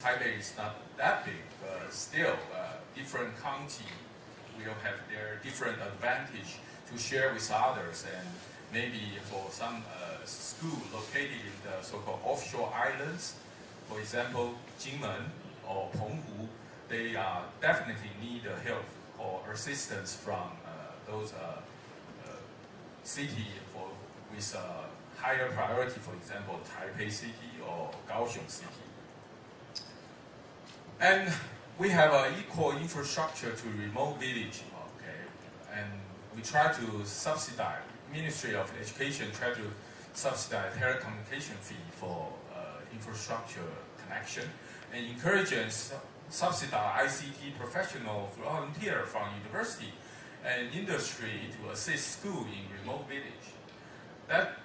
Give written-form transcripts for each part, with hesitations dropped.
Taipei is not that big, but still, different county will have their different advantage to share with others. And maybe for some school located in the so-called offshore islands, for example, Jinmen or Penghu, they definitely need help or assistance from those city with higher priority, for example, Taipei City or Kaohsiung City. And we have an equal infrastructure to remote village, okay? And we try to subsidize, Ministry of Education try to subsidize telecommunication fee for infrastructure connection, and encourage and subsidize ICT professional volunteer from university and industry to assist school in remote village.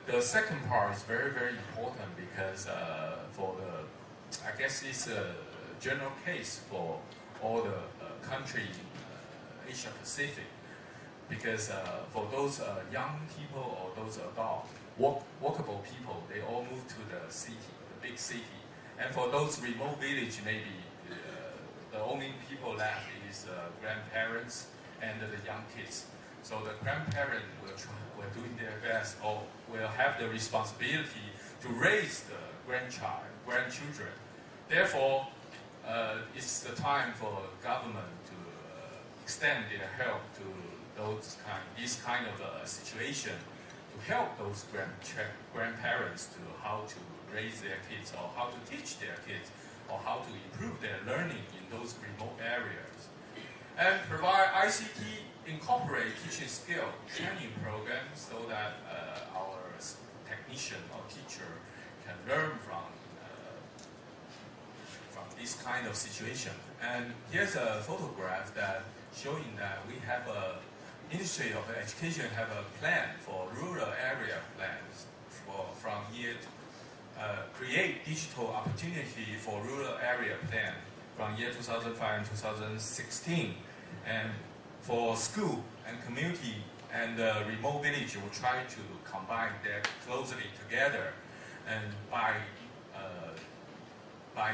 The second part is very, very important because for the, I guess it's a general case for all the country in Asia Pacific, because for those young people or those adult, workable people, they all move to the city, the big city. And for those remote village, maybe the only people left is grandparents and the young kids. So the grandparents will doing their best or will have the responsibility to raise the grandchildren. Therefore, it's the time for government to extend their help to this kind of situation, to help those grandparents to how to raise their kids or how to teach their kids or how to improve their learning in those remote areas. And provide ICT incorporate teaching skill training programs so that our technician or teacher can learn from this kind of situation. And here's a photograph that showing that we have a Ministry of Education have a plan for rural area plans from here to create digital opportunity for rural area plan from year 2005 and 2016. And for school and community and remote village, we'll try to combine them closely together, and by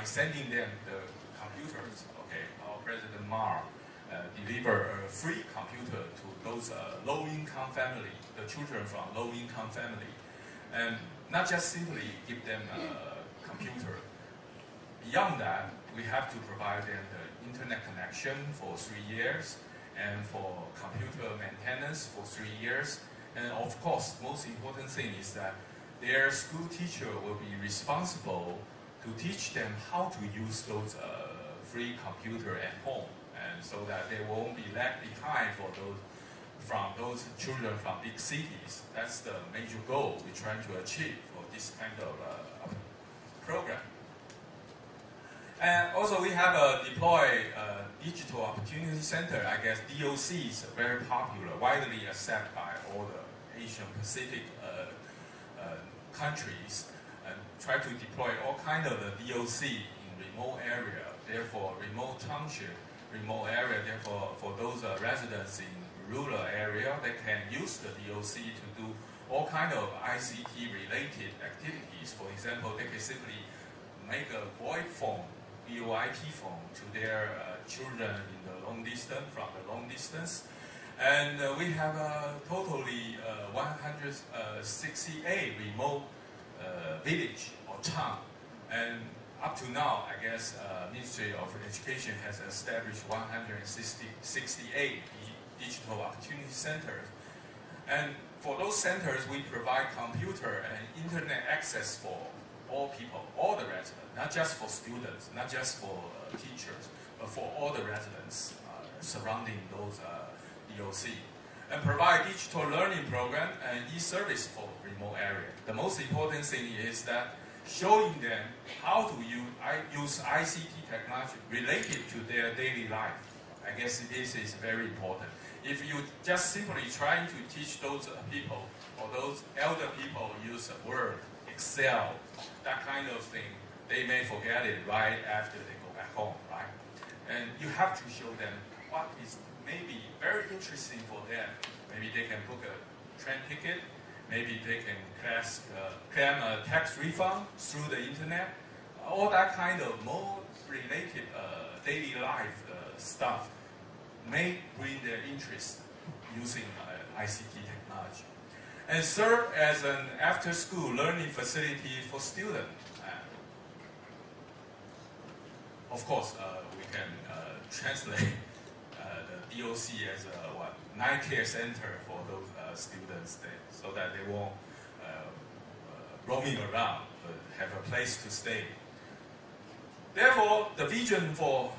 sending them the computers. Okay, our President Ma deliver a free computer to those low-income family, the children from low-income family, and not just simply give them a computer. Beyond that, we have to provide them the internet connection for 3 years, and for computer maintenance for 3 years. And of course, most important thing is that their school teacher will be responsible to teach them how to use those free computer at home, and so that they won't be left behind from those children from big cities. That's the major goal we're trying to achieve for this kind of program. And also we have a deployed Digital Opportunity Center. I guess DOC is very popular, widely accepted by all the Asian Pacific countries, and try to deploy all kinds of the DOC in remote area. Therefore, remote township, remote area. Therefore, for those residents in rural area, they can use the DOC to do all kinds of ICT related activities. For example, they can simply make a VoIP phone, VoIP phone, to their children in the long distance, from the long distance. And we have totally 168 remote village or town. And up to now, I guess Ministry of Education has established 168 digital opportunity centers. And for those centers, we provide computer and internet access for all people, all the residents, not just for students, not just for teachers, but for all the residents surrounding those DOC. And provide digital learning program and e-service for remote area. The most important thing is that showing them how to use ICT technology related to their daily life. I guess this is very important. If you just simply trying to teach those people or those elder people use Word, Excel, that kind of thing, they may forget it right after they go back home, right? And you have to show them what is maybe very interesting for them. Maybe they can book a train ticket, maybe they can claim a tax refund through the internet. All that kind of more related daily life stuff may bring their interest using ICT technology. And serve as an after-school learning facility for students. Of course, we can translate the DOC as a night care center for those students, so that they won't roaming around, but have a place to stay. Therefore, the vision for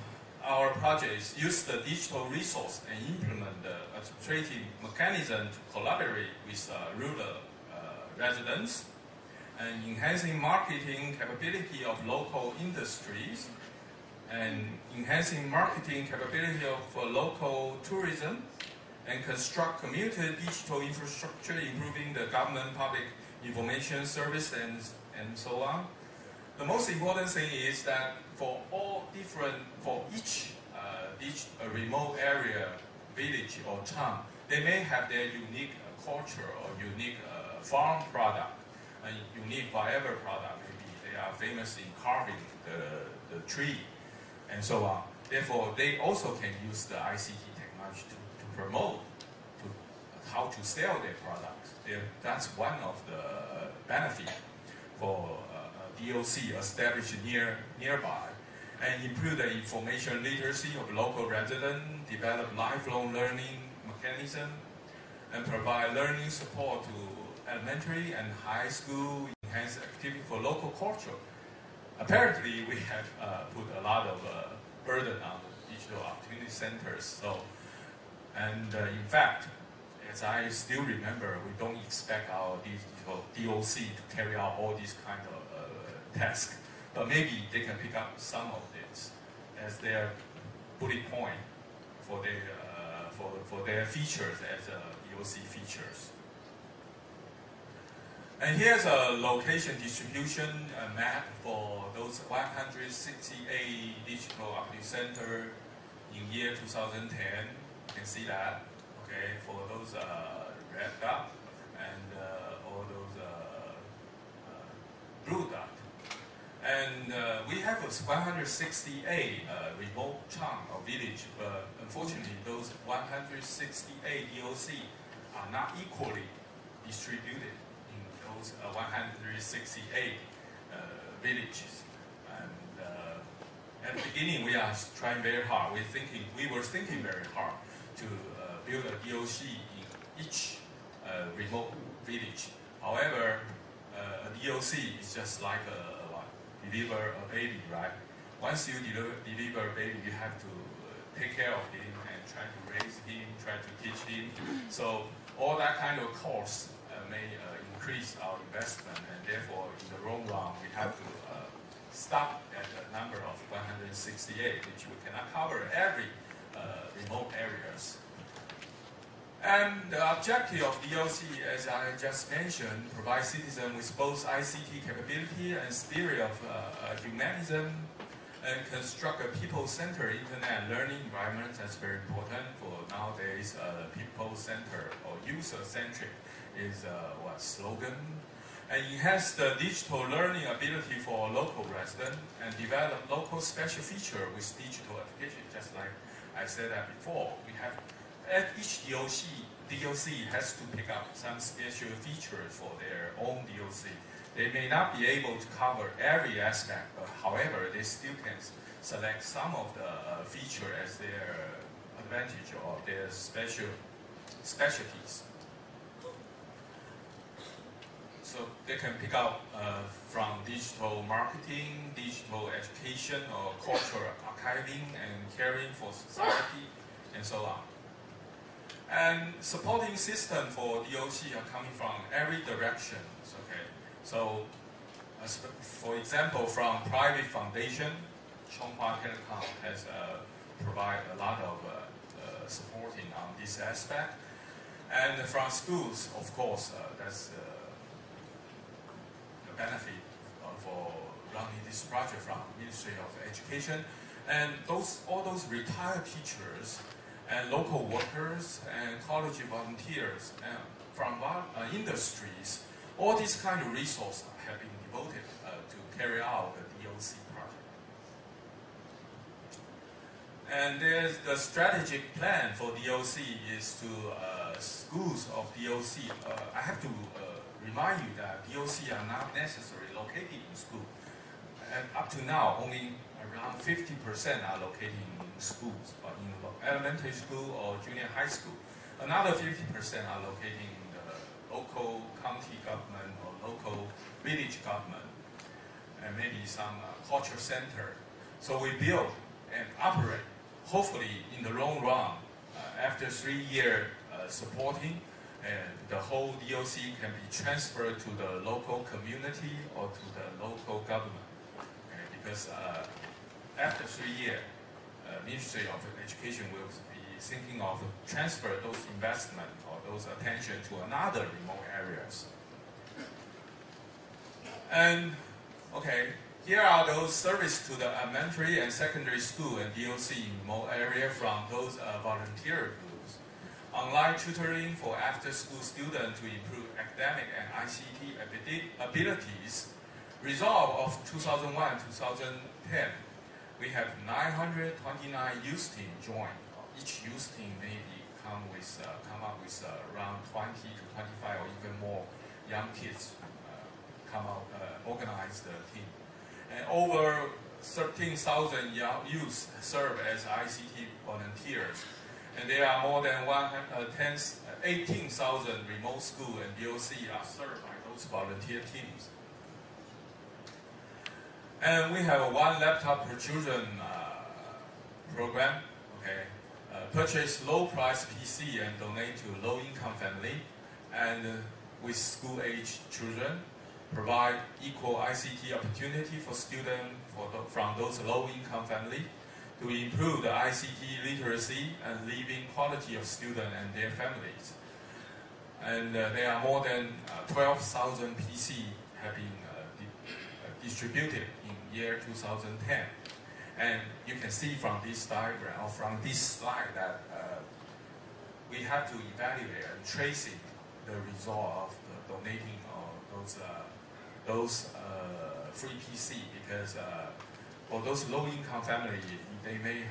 our project is use the digital resource and implement the administrative mechanism to collaborate with rural residents, and enhancing marketing capability of local industries, and enhancing marketing capability of local tourism, and construct community digital infrastructure, improving the government public information service, and so on. The most important thing is that for each remote area, village or town, they may have their unique culture or unique farm product, and unique whatever product. Maybe they are famous in carving the tree, and so on. Therefore, they also can use the ICT technology to promote how to sell their products. That's one of the benefits for DOC established nearby, and improve the information literacy of local residents, develop lifelong learning mechanism, and provide learning support to elementary and high school, enhance activity for local culture. Apparently, we have put a lot of burden on the digital opportunity centers. In fact, as I still remember, we don't expect our digital DOC to carry out all these kind of tasks, but maybe they can pick up some of this as their bullet point for their features as DOC features. And here's a location distribution map for those 168 digital opportunity centers in year 2010. You can see that. Okay, for those red dot and all those blue dot. And we have 168 remote town or village, but unfortunately those 168 DOC are not equally distributed in those 168 villages. And at the beginning we are trying very hard. We were thinking very hard to build a DOC in each remote village. However, a DOC is just like deliver a baby, right? Once you deliver a baby, you have to take care of him and try to raise him, try to teach him. So all that kind of cost may increase our investment, and therefore, in the long run, we have to stop at the number of 168, which we cannot cover every remote areas. And the objective of DOC, as I just mentioned, provide citizens with both ICT capability and spirit of humanism, and construct a people-centered internet learning environment. That's very important for nowadays. People-centered or user-centric is what slogan. And enhance the digital learning ability for local residents, and develop local special feature with digital application. Just like I said that before, we have. At each DOC has to pick up some special features for their own DOC. They may not be able to cover every aspect, but however, they still can select some of the feature as their advantage or their specialties. So they can pick up from digital marketing, digital education, or cultural archiving and caring for society, and so on. And supporting system for DOC are coming from every direction. Okay, so for example, from private foundation, Chonghua Telecom has provided a lot of supporting on this aspect, and from schools, of course, that's the benefit for running this project from Ministry of Education, and all those retired teachers and local workers and college volunteers and from industries, all these kind of resources have been devoted to carry out the DOC project. And there's the strategic plan for DOC is to schools of DOC. I have to remind you that DOC are not necessarily located in school. And up to now, only around 50% are located in schools, in elementary school or junior high school. Another 50% are located in the local county government or local village government, and maybe some culture center. So we build and operate. Hopefully, in the long run, after 3 years supporting, the whole DOC can be transferred to the local community or to the local government. Okay? Because after 3 years, Ministry of Education will be thinking of transfer those investment or those attention to another remote areas. And okay, here are those services to the elementary and secondary school and DOC in remote area from those volunteer groups. Online tutoring for after-school students to improve academic and ICT abilities. Result of 2001-2010, we have 929 youth team join. Each youth team maybe come up with around 20 to 25 or even more young kids organize the team. And over 13,000 young youth serve as ICT volunteers. And there are more than 18,000 remote schools and DOC are served by those volunteer teams. And we have a one laptop per children program. Okay, purchase low-price PC and donate to low-income family, and with school-age children, provide equal ICT opportunity for students from those low-income family to improve the ICT literacy and living quality of students and their families. And there are more than 12,000 PC have been distributed in year 2010. And you can see from this diagram or from this slide that we have to evaluate and tracing the result of the donating of those free PC, because for those low-income families, they may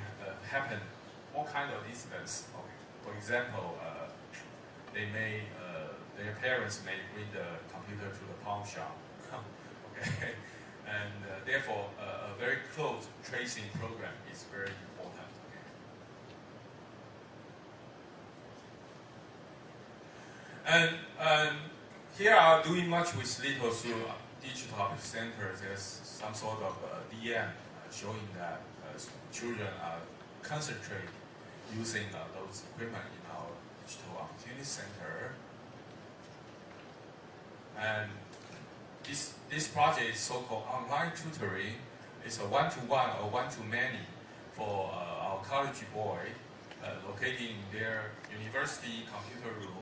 happen all kinds of incidents. Okay. For example, their parents may bring the computer to the pawn shop. Okay. And therefore, a very close tracing program is very important. Okay. And here are doing much with little through digital topic centers as some sort of DM showing that children are concentrate using those equipment in our digital opportunity center. And this project is so-called online tutoring. It's a one-to-one or one-to-many for our college boy located in their university computer room.